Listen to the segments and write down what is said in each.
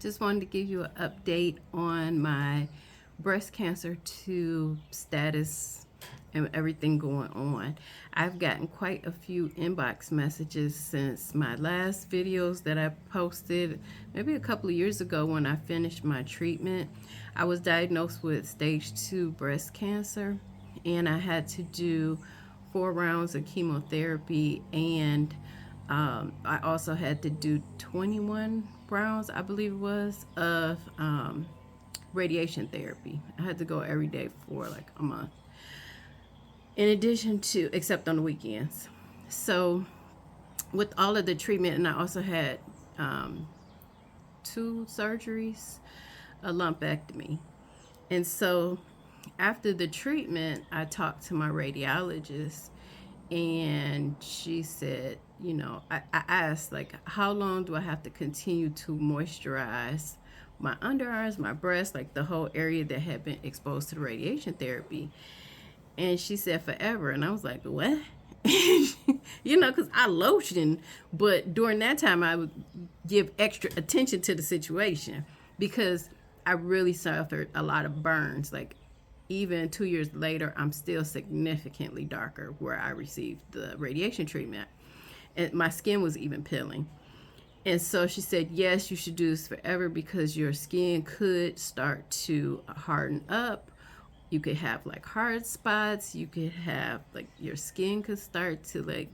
Just wanted to give you an update on my breast cancer 2 status and everything going on. I've gotten quite a few inbox messages since my last videos that I posted maybe a couple of years ago when I finished my treatment. I was diagnosed with stage 2 breast cancer, and I had to do 4 rounds of chemotherapy, and I also had to do 21 rounds, I believe it was, of radiation therapy. I had to go every day for like a month, in addition to, except on the weekends. So, with all of the treatment, and I also had 2 surgeries, a lumpectomy. And so, after the treatment, I talked to my radiologist, and she said, I asked, like, how long do I have to continue to moisturize my underarms, my breasts, like the whole area that had been exposed to the radiation therapy? And she said forever. And I was like, what? Because I lotion, but during that time, I would give extra attention to the situation because I really suffered a lot of burns. Like, even 2 years later, I'm still significantly darker where I received the radiation treatment. And my skin was even peeling. And so she said, yes, you should do this forever because your skin could start to harden up. You could have like hard spots. You could have like your skin could start to be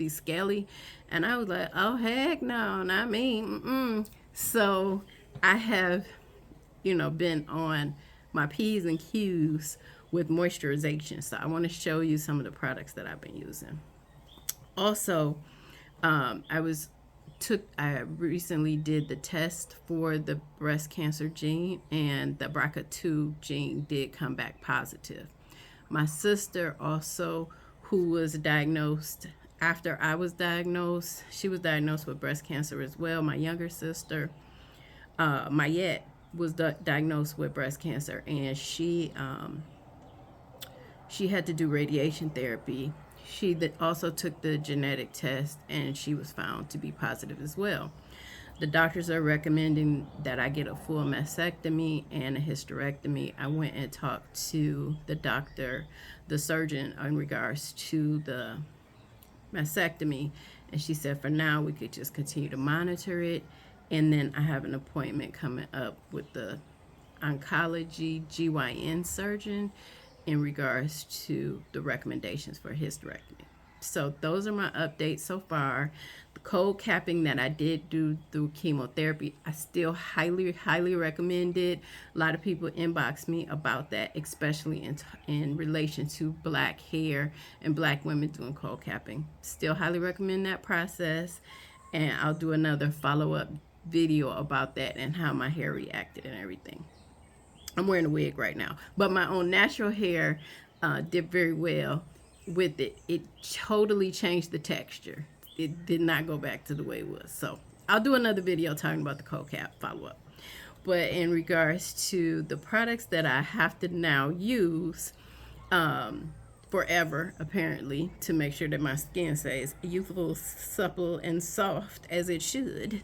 scaly. And I was like, oh heck no, not me. So I have been on my P's and Q's with moisturization. So I want to show you some of the products that I've been using. Also, I recently did the test for the breast cancer gene, and the BRCA2 gene did come back positive. My sister also, who was diagnosed after I was diagnosed, she was diagnosed with breast cancer as well. My younger sister, Mayette, was diagnosed with breast cancer, and she had to do radiation therapy. She also took the genetic test, and she was found to be positive as well. The doctors are recommending that I get a full mastectomy and a hysterectomy. I went and talked to the doctor, the surgeon, in regards to the mastectomy, and she said for now we could just continue to monitor it. And then I have an appointment coming up with the oncology GYN surgeon in regards to the recommendations for hysterectomy. So those are my updates so far. The cold capping that I did do through chemotherapy, I still highly, highly recommend it. A lot of people inbox me about that, especially in relation to black hair and black women doing cold capping. Still highly recommend that process. And I'll do another follow-up video about that and how my hair reacted and everything. I'm wearing a wig right now, but my own natural hair did very well with it. It totally changed the texture. It did not go back to the way it was. So I'll do another video talking about the cold cap follow-up. But in regards to the products that I have to now use forever, apparently, to make sure that my skin stays youthful, supple, and soft as it should,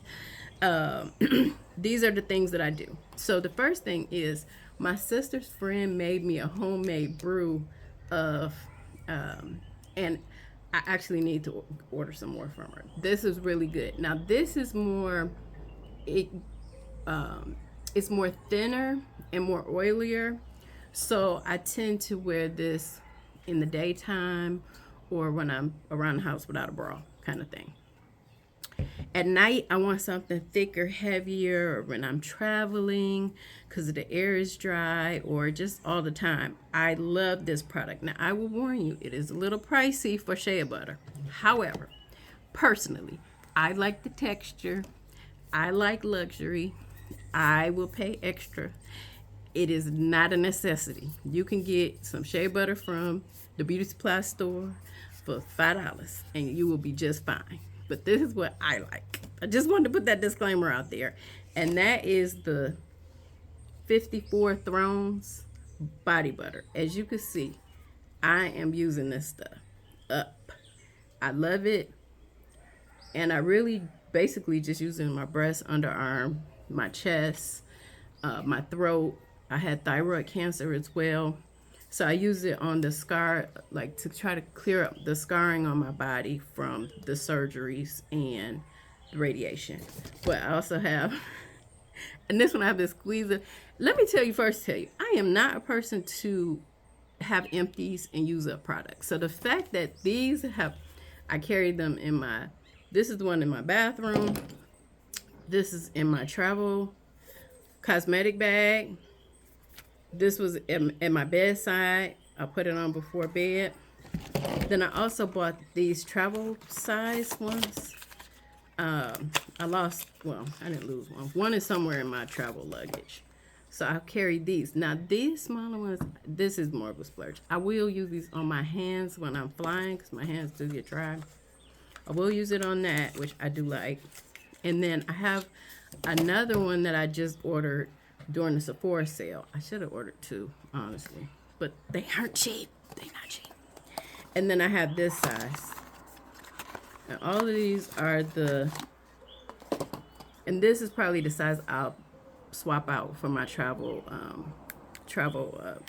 these are the things that I do. So the first thing is my sister's friend made me a homemade brew of, and I actually need to order some more from her. This is really good. Now this is more, it's more thinner and more oilier. So I tend to wear this in the daytime or when I'm around the house without a bra, kind of thing. At night, I want something thicker, heavier, or when I'm traveling because the air is dry, or just all the time. I love this product. Now, I will warn you, it is a little pricey for shea butter. However, personally, I like the texture. I like luxury. I will pay extra. It is not a necessity. You can get some shea butter from the beauty supply store for $5 and you will be just fine. But this is what I like. I just wanted to put that disclaimer out there. And that is the 54 Thrones body butter. As you can see, I am using this stuff up. I love it. And I really basically just using my breast, underarm, my chest, my throat. I had thyroid cancer as well. So I use it on the scar, like to try to clear up the scarring on my body from the surgeries and the radiation. But I also have, and this one I have this squeezer. Let me tell you, I am not a person to have empties and use up products. So the fact that these have, I carry them in my, this is the one in my bathroom. This is in my travel cosmetic bag. This was in my bedside. I put it on before bed. Then I also bought these travel size ones. I lost, well, I didn't lose one. One is somewhere in my travel luggage. So I carry these. Now these smaller ones, this is more of a splurge. I will use these on my hands when I'm flying because my hands do get dry. I will use it on that, which I do like. And then I have another one that I just ordered during the Sephora sale. I should have ordered two, honestly. But they aren't cheap. They're not cheap. And then I have this size. And all of these are the, and this is probably the size I'll swap out for my travel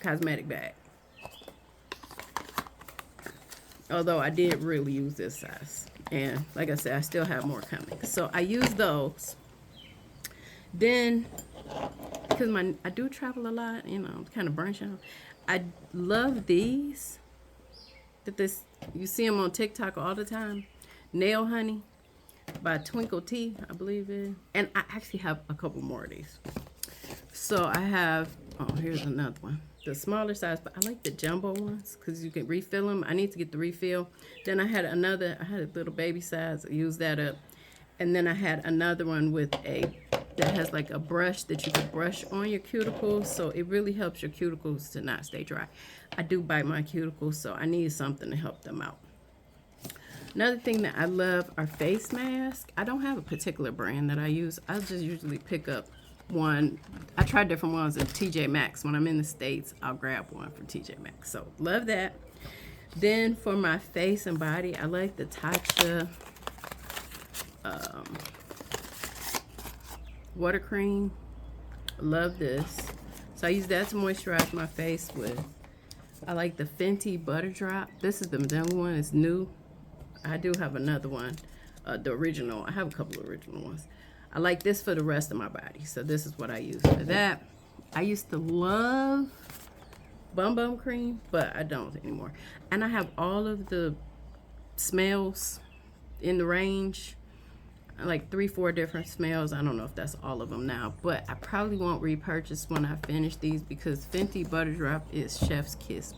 cosmetic bag. Although I did really use this size. And like I said, I still have more coming. So I use those. Then, because I do travel a lot, you know, kind of branch out. I love these. You see them on TikTok all the time. Nail Honey by Twinkle Tea, I believe it is. And I actually have a couple more of these. So I have, oh, here's another one. The smaller size, but I like the jumbo ones because you can refill them. I need to get the refill. Then I had a little baby size. I used that up. And then I had another one that has like a brush that you can brush on your cuticles. So it really helps your cuticles to not stay dry. I do bite my cuticles, so I need something to help them out. Another thing that I love are face masks. I don't have a particular brand that I use. I just usually pick up one. I try different ones at TJ Maxx. When I'm in the States, I'll grab one from TJ Maxx. So love that. Then for my face and body, I like the Tatcha water cream. Love this. So I use that to moisturize my face with. I like the Fenty Butter Drop. This is the Madonna one. It's new. I do have another one, the original. I have a couple of original ones. I like this for the rest of my body. So this is what I use for that. I used to love Bum Bum Cream, but I don't anymore. And I have all of the smells in the range. Like 3-4 different smells. I don't know if that's all of them now, but I probably won't repurchase when I finish these because Fenty Butter Drop is chef's kiss.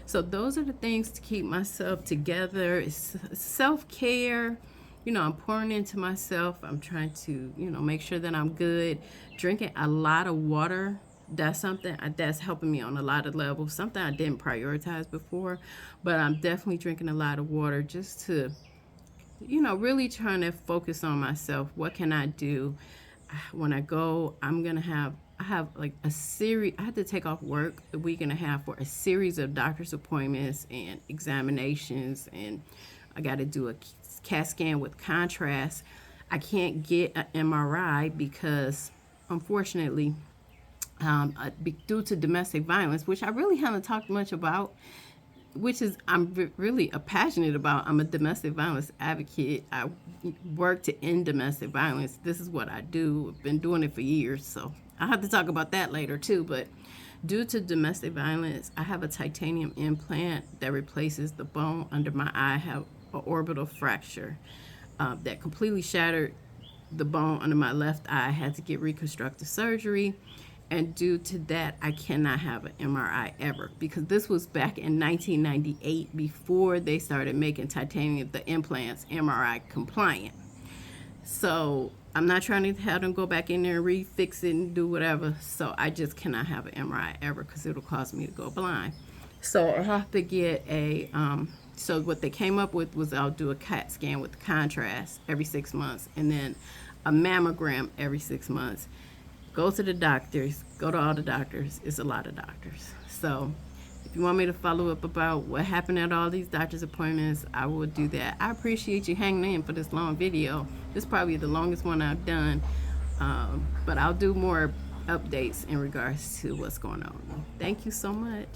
So those are the things to keep myself together. It's self-care. You know, I'm pouring into myself. I'm trying to, you know, make sure that I'm good. Drinking a lot of water. That's something that's helping me on a lot of levels. Something I didn't prioritize before, but I'm definitely drinking a lot of water just to, you know, really trying to focus on myself. What can I do? When I go, I have like a series. I had to take off work a week and a half for a series of doctor's appointments and examinations, and I got to do a CAT scan with contrast. I can't get an MRI because, unfortunately, due to domestic violence, which I really haven't talked much about, which is I'm really passionate about. I'm a domestic violence advocate. I work to end domestic violence. This is what I do. I've been doing it for years, so I'll have to talk about that later too. But due to domestic violence, I have a titanium implant that replaces the bone under my eye. I have an orbital fracture that completely shattered the bone under my left eye. I had to get reconstructive surgery. And due to that, I cannot have an MRI ever because this was back in 1998 before they started making titanium, the implants, MRI compliant. So I'm not trying to have them go back in there and refix it and do whatever. So I just cannot have an MRI ever because it'll cause me to go blind. So I have to get so what they came up with was I'll do a CAT scan with contrast every 6 months and then a mammogram every 6 months. Go to the doctors, go to all the doctors. It's a lot of doctors. So If you want me to follow up about what happened at all these doctor's appointments, I will do that. I appreciate you hanging in for this long video. This is probably the longest one I've done, but I'll do more updates in regards to what's going on. Thank you so much.